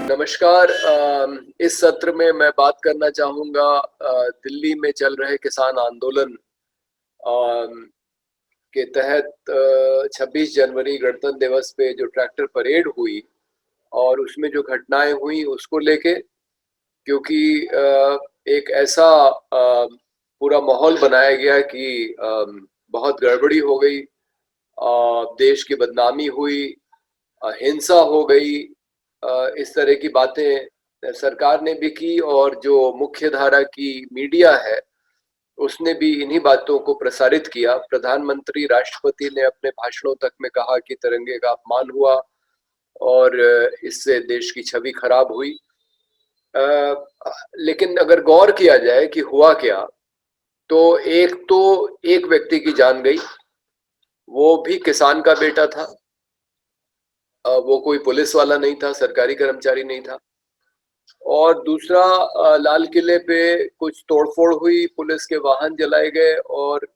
नमस्कार। इस सत्र में मैं बात करना चाहूँगा दिल्ली में चल रहे किसान आंदोलन के तहत 26 जनवरी गणतंत्र दिवस पे जो ट्रैक्टर परेड हुई और उसमें जो घटनाएं हुई उसको लेके, क्योंकि एक ऐसा पूरा माहौल बनाया गया कि बहुत गड़बड़ी हो गई, देश की बदनामी हुई, हिंसा हो गई। इस तरह की बातें सरकार ने भी की और जो मुख्य धारा की मीडिया है उसने भी इन्हीं बातों को प्रसारित किया। प्रधानमंत्री, राष्ट्रपति ने अपने भाषणों तक में कहा कि तिरंगे का अपमान हुआ और इससे देश की छवि खराब हुई। लेकिन अगर गौर किया जाए कि हुआ क्या, तो एक व्यक्ति की जान गई, वो भी किसान का बेटा था। वो कोई पुलिस वाला नहीं था, सरकारी कर्मचारी नहीं था। और दूसरा, लाल किले पे कुछ तोड़फोड़ हुई, पुलिस के वाहन जलाए गए और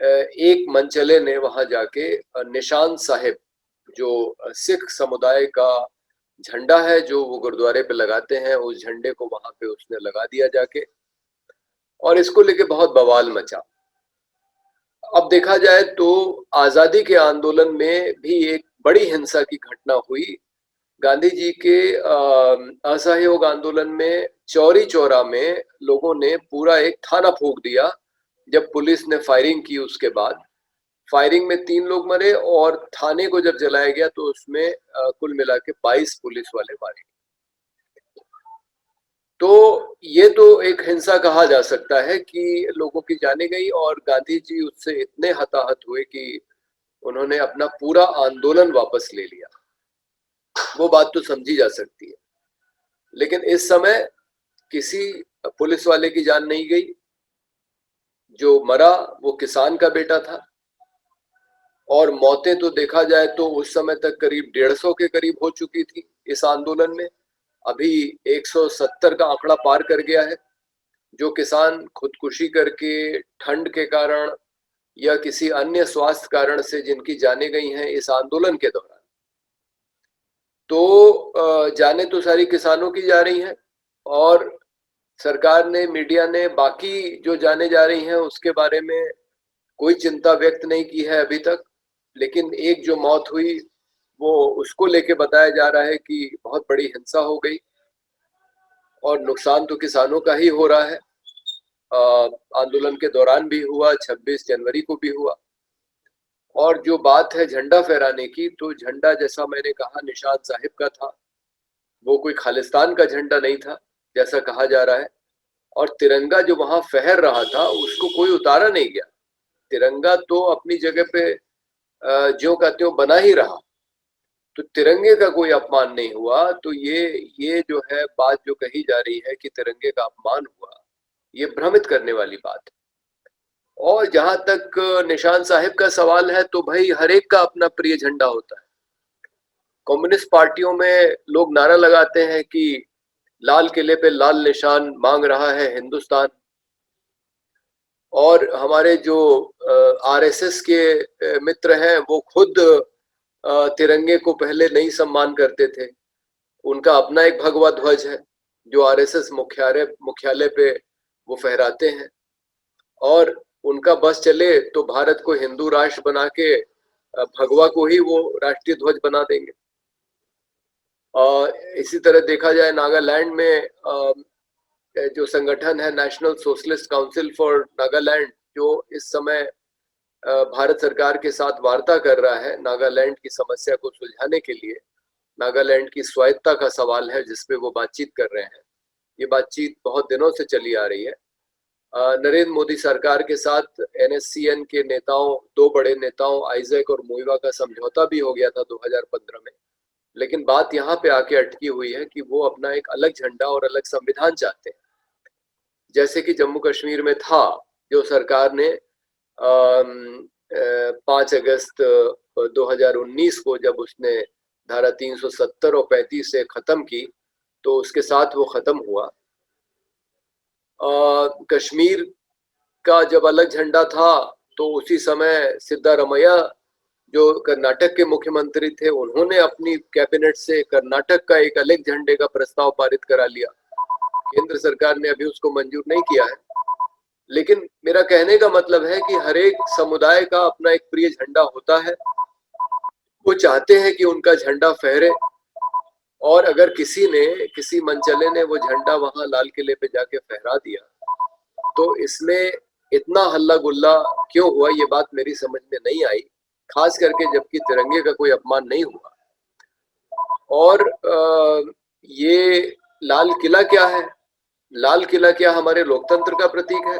एक मनचले ने वहां जाके निशान साहिब, जो सिख समुदाय का झंडा है जो वो गुरुद्वारे पे लगाते हैं, उस झंडे को वहां पे उसने लगा दिया जाके, और इसको लेके बहुत बवाल मचा। अब देखा जाए तो आजादी के आंदोलन में भी एक बड़ी हिंसा की घटना हुई। गांधी जी के असहयोग आंदोलन में चौरी चौरा में लोगों ने पूरा एक थाना फूंक दिया जब पुलिस ने फायरिंग की। उसके बाद फायरिंग में 3 लोग मरे और थाने को जब जलाया गया तो उसमें कुल मिला के 22 पुलिस वाले मारे। तो ये तो एक हिंसा कहा जा सकता है कि लोगों की जाने गई और गांधी जी उससे इतने हताहत हुए कि उन्होंने अपना पूरा आंदोलन वापस ले लिया। वो बात तो समझी जा सकती है, लेकिन इस समय किसी पुलिस वाले की जान नहीं गई। जो मरा वो किसान का बेटा था। और मौतें तो देखा जाए तो उस समय तक करीब 150 के करीब हो चुकी थी इस आंदोलन में। अभी 170 का आंकड़ा पार कर गया है। जो किसान खुदकुशी करके, ठंड के कारण या किसी अन्य स्वास्थ्य कारण से जिनकी जाने गई हैं इस आंदोलन के दौरान, तो जाने तो सारी किसानों की जा रही हैं और सरकार ने, मीडिया ने बाकी जो जाने जा रही हैं उसके बारे में कोई चिंता व्यक्त नहीं की है अभी तक। लेकिन एक जो मौत हुई वो उसको लेके बताया जा रहा है कि बहुत बड़ी हिंसा हो गई और नुकसान तो किसानों का ही हो रहा है। आंदोलन के दौरान भी हुआ, 26 जनवरी को भी हुआ। और जो बात है झंडा फहराने की, तो झंडा जैसा मैंने कहा निशान साहिब का था, वो कोई खालिस्तान का झंडा नहीं था जैसा कहा जा रहा है। और तिरंगा जो वहां फहर रहा था उसको कोई उतारा नहीं गया। तिरंगा तो अपनी जगह पे ज्यों का त्यों बना ही रहा। तो तिरंगे का कोई अपमान नहीं हुआ। तो ये जो है बात जो कही जा रही है कि तिरंगे का अपमान हुआ, ये भ्रमित करने वाली बात है। और जहां तक निशान साहिब का सवाल है, तो भाई हर एक का अपना प्रिय झंडा होता है। कम्युनिस्ट पार्टियों में लोग नारा लगाते हैं कि लाल किले पे लाल निशान मांग रहा है हिंदुस्तान। और हमारे जो आरएसएस के मित्र हैं वो खुद तिरंगे को पहले नहीं सम्मान करते थे। उनका अपना एक भगवा ध्वज है जो आरएसएस मुख्यालय पे वो फहराते हैं। और उनका बस चले तो भारत को हिंदू राष्ट्र बना के भगवा को ही वो राष्ट्रीय ध्वज बना देंगे। इसी तरह देखा जाए नागालैंड में जो संगठन है national socialist council for Nagaland, जो इस समय भारत सरकार के साथ वार्ता कर रहा है नागालैंड की समस्या को सुलझाने के लिए। नागालैंड की स्वायत्ता का सवाल है जिसपे वो बातचीत कर रहे हैं। ये बातचीत बहुत दिनों से चली आ रही है। नरेंद्र मोदी सरकार के साथ एनएससीएन के नेताओं, 2 बड़े नेताओं आइजैक और मुइवा का समझौता भी हो गया था 2015 में। लेकिन बात यहाँ पे आके अटकी हुई है कि वो अपना एक अलग झंडा और अलग संविधान चाहते हैं, जैसे कि जम्मू कश्मीर में था, जो सरकार ने 5 अगस्त 2019 को जब उसने धारा 370 और 35 से खत्म की, तो उसके साथ वो खत्म हुआ। कश्मीर का जब अलग झंडा था तो उसी समय सिद्धारमैया जो कर्नाटक के मुख्यमंत्री थे, उन्होंने अपनी कैबिनेट से कर्नाटक का एक अलग झंडे का प्रस्ताव पारित करा लिया। केंद्र सरकार ने अभी उसको मंजूर नहीं किया है, लेकिन मेरा कहने का मतलब है कि हर एक समुदाय का अपना एक प्रिय झंडा होता है। वो चाहते हैं कि उनका झंडा फहरे, और अगर किसी मनचले ने वो झंडा वहां लाल किले पे जाके फहरा दिया, तो इसमें इतना हल्ला गुल्ला क्यों हुआ, ये बात मेरी समझ में नहीं आई, खास करके जबकि तिरंगे का कोई अपमान नहीं हुआ। और ये लाल किला क्या है? लाल किला क्या हमारे लोकतंत्र का प्रतीक है?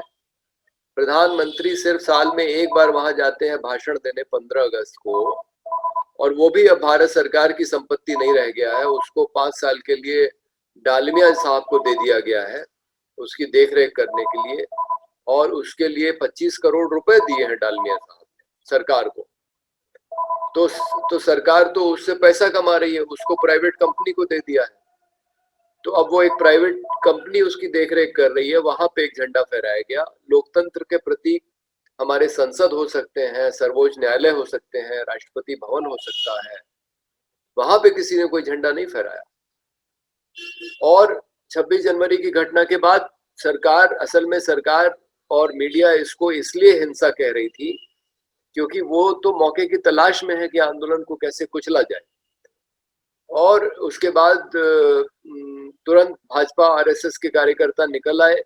प्रधानमंत्री सिर्फ साल में एक बार वहां जाते हैं भाषण देने 15 अगस्त को, और वो भी अब भारत सरकार की संपत्ति नहीं रह गया है, उसको 5 साल के लिए डालमिया साहब को दे दिया गया है उसकी देखरेख करने के लिए, और उसके लिए 25 करोड़ रुपए दिए हैं डालमिया साहब ने सरकार को। तो सरकार तो उससे पैसा कमा रही है, उसको प्राइवेट कंपनी को दे दिया है, तो अब वो एक प्राइवेट कंपनी उसकी देखरेख कर रही है, वहां पे एक झंडा फहराया गया। लोकतंत्र के प्रतीक हमारे संसद हो सकते हैं, सर्वोच्च न्यायालय हो सकते हैं, राष्ट्रपति भवन हो सकता है, वहां पे किसी ने कोई झंडा नहीं फहराया। और 26 जनवरी की घटना के बाद सरकार और मीडिया इसको इसलिए हिंसा कह रही थी क्योंकि वो तो मौके की तलाश में है कि आंदोलन को कैसे कुचला जाए। और उसके बाद तुरंत भाजपा आरएसएस के कार्यकर्ता निकल आए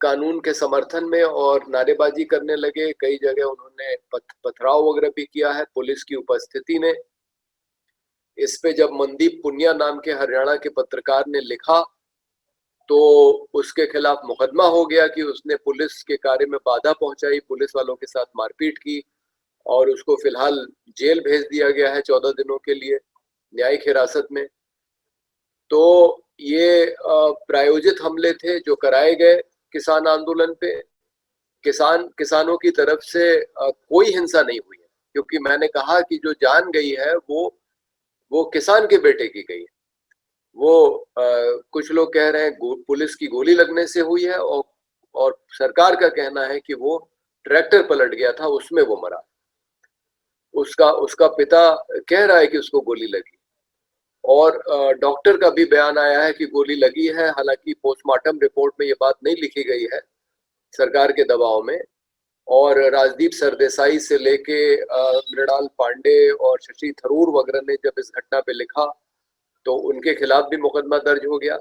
कानून के समर्थन में और नारेबाजी करने लगे। कई जगह उन्होंने पथराव वगैरह भी किया है पुलिस की उपस्थिति में। इस पे जब मनदीप पुनिया नाम के हरियाणा के पत्रकार ने लिखा, तो उसके खिलाफ मुकदमा हो गया कि उसने पुलिस के कार्य में बाधा पहुंचाई, पुलिस वालों के साथ मारपीट की, और उसको फिलहाल जेल भेज दिया गया है 14 दिनों के लिए न्यायिक हिरासत में। तो ये प्रायोजित हमले थे जो कराए गए किसान आंदोलन पे। किसानों की तरफ से कोई हिंसा नहीं हुई है, क्योंकि मैंने कहा कि जो जान गई है वो किसान के बेटे की गई है। वो कुछ लोग कह रहे हैं पुलिस की गोली लगने से हुई है, और सरकार का कहना है कि वो ट्रैक्टर पलट गया था, उसमें वो मरा। उसका पिता कह रहा है कि उसको गोली लगी, और डॉक्टर का भी बयान आया है कि गोली लगी है। हालांकि पोस्टमार्टम रिपोर्ट में ये बात नहीं लिखी गई है सरकार के दबाव में। और राजदीप सरदेसाई से लेके मृणाल पांडे और शशि थरूर वगैरह ने जब इस घटना पे लिखा, तो उनके खिलाफ भी मुकदमा दर्ज हो गया।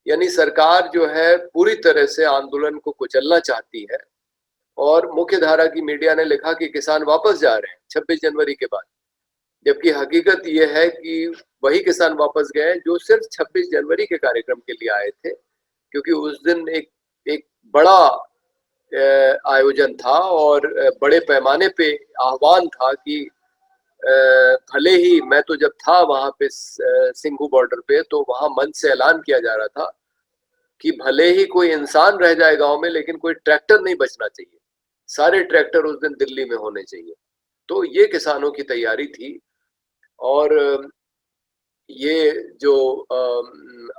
यानी सरकार जो है पूरी तरह से आंदोलन को कुचलना चाहती है। और मुख्य धारा की मीडिया ने लिखा कि किसान वापस जा रहे हैं 26 जनवरी के बाद, जबकि हकीकत यह है कि वही किसान वापस गए जो सिर्फ 26 जनवरी के कार्यक्रम के लिए आए थे, क्योंकि उस दिन एक बड़ा आयोजन था और बड़े पैमाने पे आह्वान था कि भले ही मैं तो जब था वहां पे सिंघू बॉर्डर पे, तो वहां मंच से ऐलान किया जा रहा था कि भले ही कोई इंसान रह जाए गांव में, लेकिन कोई ट्रैक्टर नहीं बचना चाहिए, सारे ट्रैक्टर उस दिन दिल्ली में होने चाहिए। तो ये किसानों की तैयारी थी। और ये जो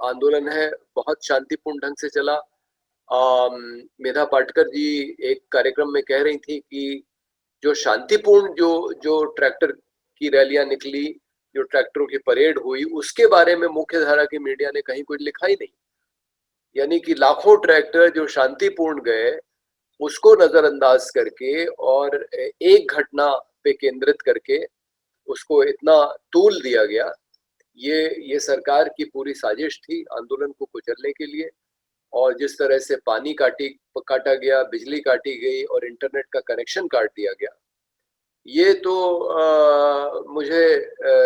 आंदोलन है बहुत शांतिपूर्ण ढंग से चला। मेधा पाटकर जी एक कार्यक्रम में कह रही थी कि जो शांतिपूर्ण जो ट्रैक्टर की रैलियां निकली, जो ट्रैक्टरों की परेड हुई, उसके बारे में मुख्य धारा की मीडिया ने कहीं कुछ लिखा ही नहीं। यानी कि लाखों ट्रैक्टर जो शांतिपूर्ण गए उसको नजरअंदाज करके और एक घटना पे केंद्रित करके उसको इतना तूल दिया गया। ये सरकार की पूरी साजिश थी आंदोलन को कुचलने के लिए। और जिस तरह से पानी काटा गया, बिजली काटी गई और इंटरनेट का कनेक्शन काट दिया गया, ये तो मुझे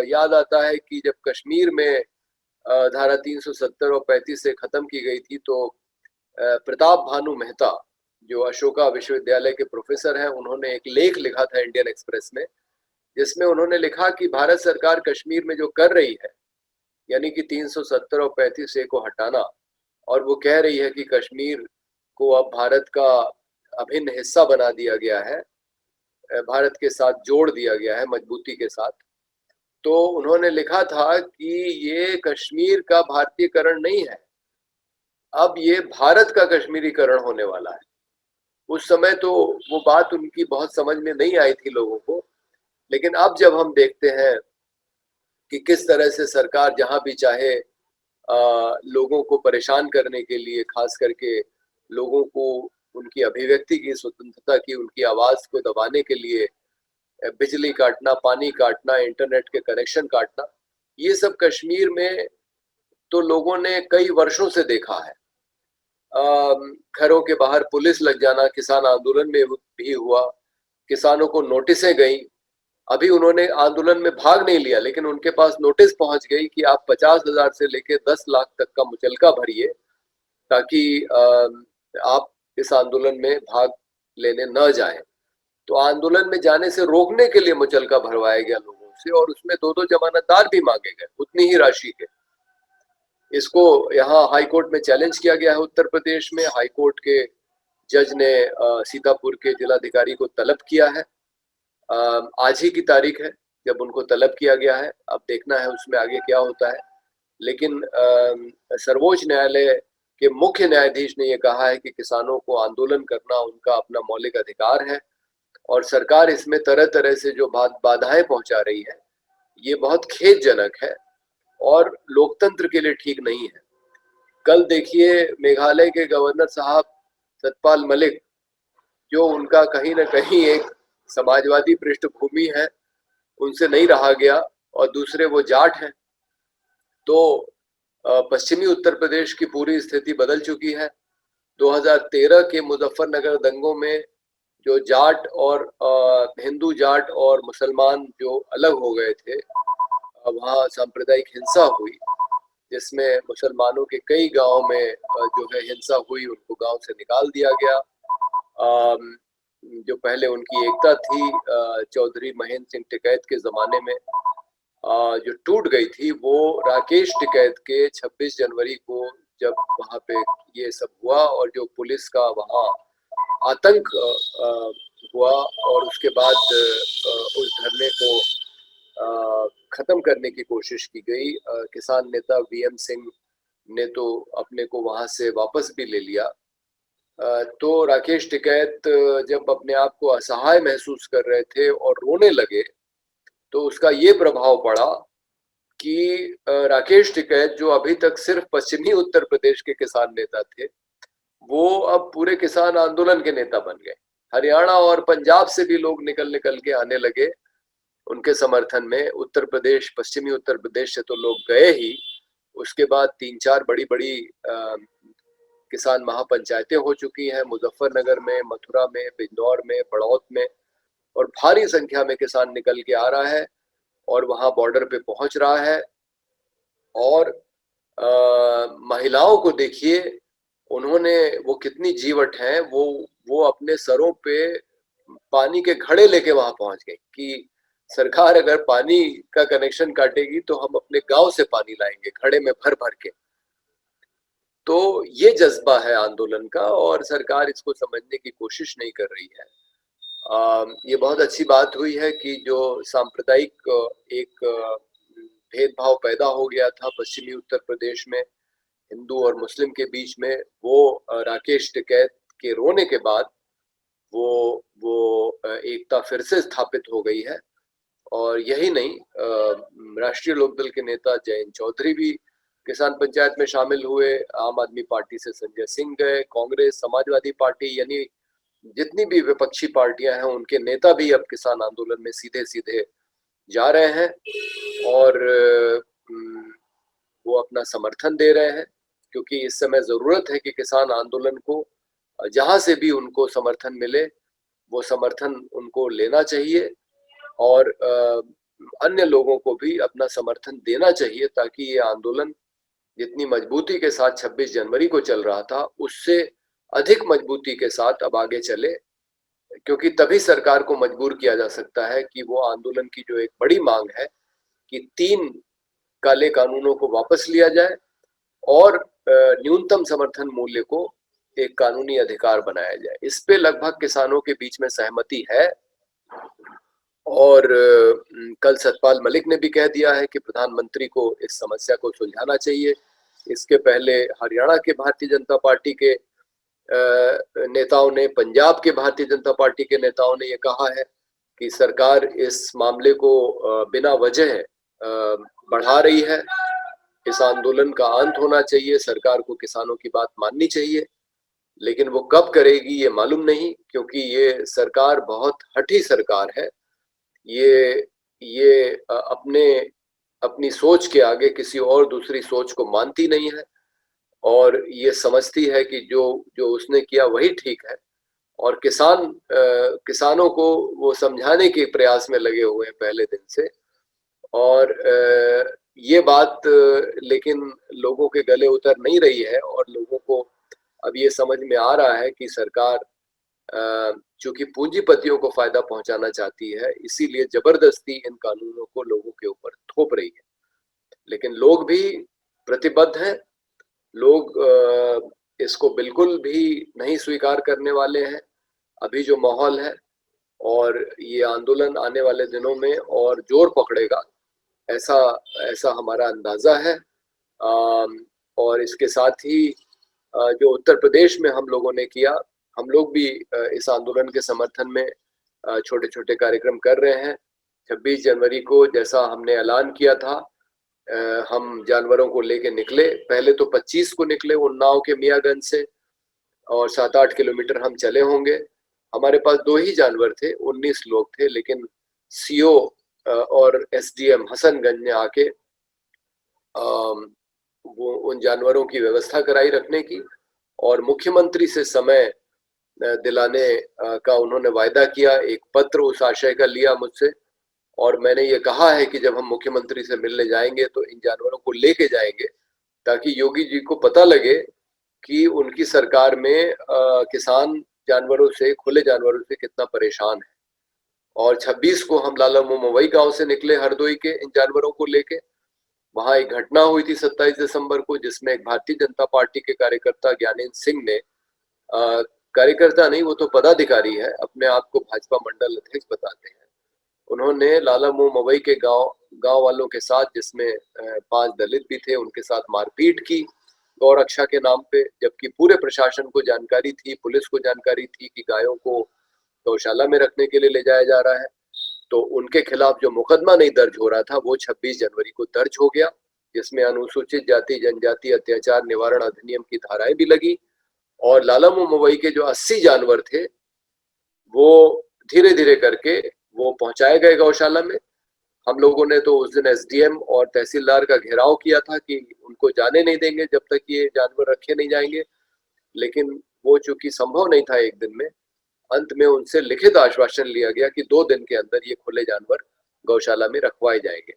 याद आता है कि जब कश्मीर में धारा 370 और 35 से खत्म की गई थी, तो प्रताप भानु मेहता जो अशोका विश्वविद्यालय के प्रोफेसर हैं, उन्होंने एक लेख लिखा था इंडियन एक्सप्रेस में, जिसमें उन्होंने लिखा कि भारत सरकार कश्मीर में जो कर रही है, यानी कि 370 और 35A को हटाना, और वो कह रही है कि कश्मीर को अब भारत का अभिन्न हिस्सा बना दिया गया है, भारत के साथ जोड़ दिया गया है मजबूती के साथ। तो उन्होंने लिखा था कि ये कश्मीर का भारतीयकरण नहीं है, अब ये भारत का कश्मीरीकरण होने वाला है। उस समय तो वो बात उनकी बहुत समझ में नहीं आई थी लोगों को, लेकिन अब जब हम देखते हैं कि किस तरह से सरकार जहां भी चाहे लोगों को परेशान करने के लिए, खास करके लोगों को उनकी अभिव्यक्ति की स्वतंत्रता की, उनकी आवाज को दबाने के लिए बिजली काटना, पानी काटना, इंटरनेट के कनेक्शन काटना, ये सब कश्मीर में तो लोगों ने कई वर्षों से देखा है। घरों के बाहर पुलिस लग जाना किसान आंदोलन में भी हुआ, किसानों को नोटिसें गई। अभी उन्होंने आंदोलन में भाग नहीं लिया, लेकिन उनके पास नोटिस पहुंच गई कि आप 50,000 से लेकर 10 लाख तक का मुचलका भरिए, ताकि आप इस आंदोलन में भाग लेने न जाएं। तो आंदोलन में जाने से रोकने के लिए मुचलका भरवाया गया लोगों से, और उसमें 2-2 जमानतदार भी मांगे गए उतनी ही राशि के। इसको यहाँ हाई कोर्ट में चैलेंज किया गया है। उत्तर प्रदेश में हाई कोर्ट के जज ने सीतापुर के जिलाधिकारी को तलब किया है। आज ही की तारीख है जब उनको तलब किया गया है, अब देखना है उसमें आगे क्या होता है। लेकिन सर्वोच्च न्यायालय के मुख्य न्यायाधीश ने यह कहा है कि किसानों को आंदोलन करना उनका अपना मौलिक अधिकार है, और सरकार इसमें तरह तरह से जो बाधाएं पहुंचा रही है, ये बहुत खेदजनक है और लोकतंत्र के लिए ठीक नहीं है। कल देखिए मेघालय के गवर्नर साहब सतपाल मलिक, जो उनका कहीं ना कहीं एक समाजवादी पृष्ठभूमि है, उनसे नहीं रहा गया, और दूसरे वो जाट हैं। तो पश्चिमी उत्तर प्रदेश की पूरी स्थिति बदल चुकी है। 2013 के मुजफ्फरनगर दंगों में जो जाट और हिंदू जाट और मुसलमान जो अलग हो गए थे, वहाँ सांप्रदायिक हिंसा हुई, जिसमें मुसलमानों के कई गांव में जो है हिंसा हुई, उनको गांव से निकाल दिया गया। जो पहले उनकी एकता थी चौधरी महेंद्र सिंह टिकैत के जमाने में, जो टूट गई थी, वो राकेश टिकैत के 26 जनवरी को जब वहां पे ये सब हुआ, और जो पुलिस का वहां आतंक हुआ, और उसके बाद उस धरने को खत्म करने की कोशिश की गई। किसान नेता वीएम सिंह ने तो अपने को वहां से वापस भी ले लिया। तो राकेश टिकैत जब अपने आप को असहाय महसूस कर रहे थे और रोने लगे, तो उसका ये प्रभाव पड़ा कि राकेश टिकैत, जो अभी तक सिर्फ पश्चिमी उत्तर प्रदेश के किसान नेता थे, वो अब पूरे किसान आंदोलन के नेता बन गए। हरियाणा और पंजाब से भी लोग निकल निकल के आने लगे उनके समर्थन में। उत्तर प्रदेश, पश्चिमी उत्तर प्रदेश से तो लोग गए ही, उसके बाद 3-4 बड़ी बड़ी किसान महापंचायतें हो चुकी हैं, मुजफ्फरनगर में, मथुरा में, बिजनौर में, बड़ौत में, और भारी संख्या में किसान निकल के आ रहा है और वहां बॉर्डर पे पहुंच रहा है। और महिलाओं को देखिए, उन्होंने, वो कितनी जीवट हैं, वो अपने सरों पे पानी के घड़े लेके वहां पहुंच गई कि सरकार अगर पानी का कनेक्शन काटेगी तो हम अपने गांव से पानी लाएंगे घड़े में भर भर के। तो ये जज्बा है आंदोलन का, और सरकार इसको समझने की कोशिश नहीं कर रही है। ये बहुत अच्छी बात हुई है कि जो सांप्रदायिक एक भेदभाव पैदा हो गया था पश्चिमी उत्तर प्रदेश में हिंदू और मुस्लिम के बीच में, वो राकेश टिकैत के रोने के बाद वो एकता फिर से स्थापित हो गई है। और यही नहीं, राष्ट्रीय लोकदल के नेता जयंत चौधरी भी किसान पंचायत में शामिल हुए। आम आदमी पार्टी से संजय सिंह गए, कांग्रेस, समाजवादी पार्टी, यानी जितनी भी विपक्षी पार्टियां हैं, उनके नेता भी अब किसान आंदोलन में सीधे सीधे जा रहे हैं, और वो अपना समर्थन दे रहे हैं, क्योंकि इस समय जरूरत है कि किसान आंदोलन को जहां से भी उनको समर्थन मिले, वो समर्थन उनको लेना चाहिए, और अन्य लोगों को भी अपना समर्थन देना चाहिए, ताकि ये आंदोलन जितनी मजबूती के साथ 26 जनवरी को चल रहा था, उससे अधिक मजबूती के साथ अब आगे चले। क्योंकि तभी सरकार को मजबूर किया जा सकता है कि वो आंदोलन की जो एक बड़ी मांग है कि 3 काले कानूनों को वापस लिया जाए और न्यूनतम समर्थन मूल्य को एक कानूनी अधिकार बनाया जाए, इस पे लगभग किसानों के बीच में सहमति है। और कल सतपाल मलिक ने भी कह दिया है कि प्रधानमंत्री को इस समस्या को सुलझाना चाहिए। इसके पहले हरियाणा के भारतीय जनता पार्टी के नेताओं ने, पंजाब के भारतीय जनता पार्टी के नेताओं ने ये कहा है कि सरकार इस मामले को बिना वजह बढ़ा रही है। इस आंदोलन का अंत होना चाहिए, सरकार को किसानों की बात माननी चाहिए, लेकिन वो कब करेगी ये मालूम नहीं, क्योंकि ये सरकार बहुत हठी सरकार है। ये अपनी सोच के आगे किसी और दूसरी सोच को मानती नहीं है और ये समझती है कि जो जो उसने किया वही ठीक है। और किसानों को वो समझाने के प्रयास में लगे हुए हैं पहले दिन से। और ये बात लेकिन लोगों के गले उतर नहीं रही है और लोगों को अब ये समझ में आ रहा है कि सरकार चूंकि पूंजीपतियों को फायदा पहुंचाना चाहती है, इसीलिए जबरदस्ती इन कानूनों को लोगों के ऊपर थोप रही है। लेकिन लोग भी प्रतिबद्ध हैं, लोग इसको बिल्कुल भी नहीं स्वीकार करने वाले हैं अभी जो माहौल है, और ये आंदोलन आने वाले दिनों में और जोर पकड़ेगा, ऐसा ऐसा हमारा अंदाजा है। और इसके साथ ही जो उत्तर प्रदेश में हम लोगों ने किया, हम लोग भी इस आंदोलन के समर्थन में छोटे छोटे कार्यक्रम कर रहे हैं। 26 जनवरी को जैसा हमने ऐलान किया था, हम जानवरों को लेके निकले। पहले तो 25 को निकले उन्नाव के मियागंज से, और 7-8 किलोमीटर हम चले होंगे। हमारे पास 2 ही जानवर थे, 19 लोग थे, लेकिन सीओ और एसडीएम हसनगंज ने आके वो उन जानवरों की व्यवस्था कराई रखने की, और मुख्यमंत्री से समय दिलाने का उन्होंने वायदा किया। एक पत्र उस आशय का लिया मुझसे, और मैंने ये कहा है कि जब हम मुख्यमंत्री से मिलने जाएंगे तो इन जानवरों को लेके जाएंगे, ताकि योगी जी को पता लगे कि उनकी सरकार में किसान जानवरों से, खुले जानवरों से कितना परेशान है। और 26 को हम लाला मुंबई गांव से निकले हरदोई के इन जानवरों को लेके। वहां एक घटना हुई थी 27 दिसंबर को, जिसमें एक भारतीय जनता पार्टी के कार्यकर्ता ज्ञानेंद्र सिंह ने, कार्यकर्ता नहीं, वो तो पदाधिकारी है, अपने आप को भाजपा मंडल अध्यक्ष बताते हैं, उन्होंने लाला मुंबई के गांव वालों के साथ, जिसमें 5 दलित भी थे, उनके साथ मारपीट की गौरक्षा के नाम पे। जबकि पूरे प्रशासन को जानकारी थी, पुलिस को जानकारी थी कि गायों को गौशाला में रखने के लिए ले जाया जा रहा है। तो उनके खिलाफ जो मुकदमा नहीं दर्ज हो रहा था, वो 26 जनवरी को दर्ज हो गया, जिसमें अनुसूचित जाति जनजाति अत्याचार निवारण अधिनियम की धाराएं भी लगी। और लाला मुंबई के जो 80 जानवर थे, वो धीरे धीरे करके वो पहुंचाए गए गौशाला में। हम लोगों ने तो उस दिन एसडीएम और तहसीलदार का घेराव किया था कि उनको जाने नहीं देंगे जब तक ये जानवर रखे नहीं जाएंगे, लेकिन वो चूंकि संभव नहीं था एक दिन में, अंत में उनसे लिखित आश्वासन लिया गया कि 2 दिन के अंदर ये खुले जानवर गौशाला में रखवाए जाएंगे।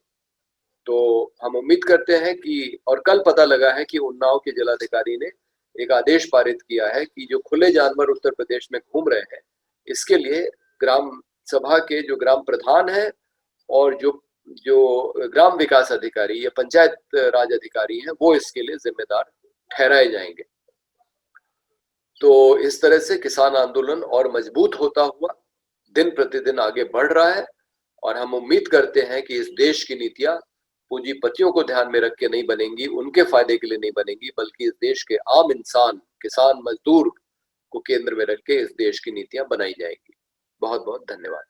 तो हम उम्मीद करते हैं कि, और कल पता लगा है कि उन्नाव के जिलाधिकारी ने एक आदेश पारित किया है कि जो खुले जानवर उत्तर प्रदेश में घूम रहे हैं, इसके लिए ग्राम सभा के जो ग्राम प्रधान है और जो जो ग्राम विकास अधिकारी या पंचायत राज अधिकारी हैं, वो इसके लिए जिम्मेदार ठहराए जाएंगे। तो इस तरह से किसान आंदोलन और मजबूत होता हुआ दिन प्रतिदिन आगे बढ़ रहा है, और हम उम्मीद करते हैं कि इस देश की नीतियां पूंजीपतियों को ध्यान में रख के नहीं बनेंगी, उनके फायदे के लिए नहीं बनेंगी, बल्कि इस देश के आम इंसान, किसान, मजदूर को केंद्र में रख के इस देश की नीतियां बनाई जाएंगी। बहुत बहुत धन्यवाद।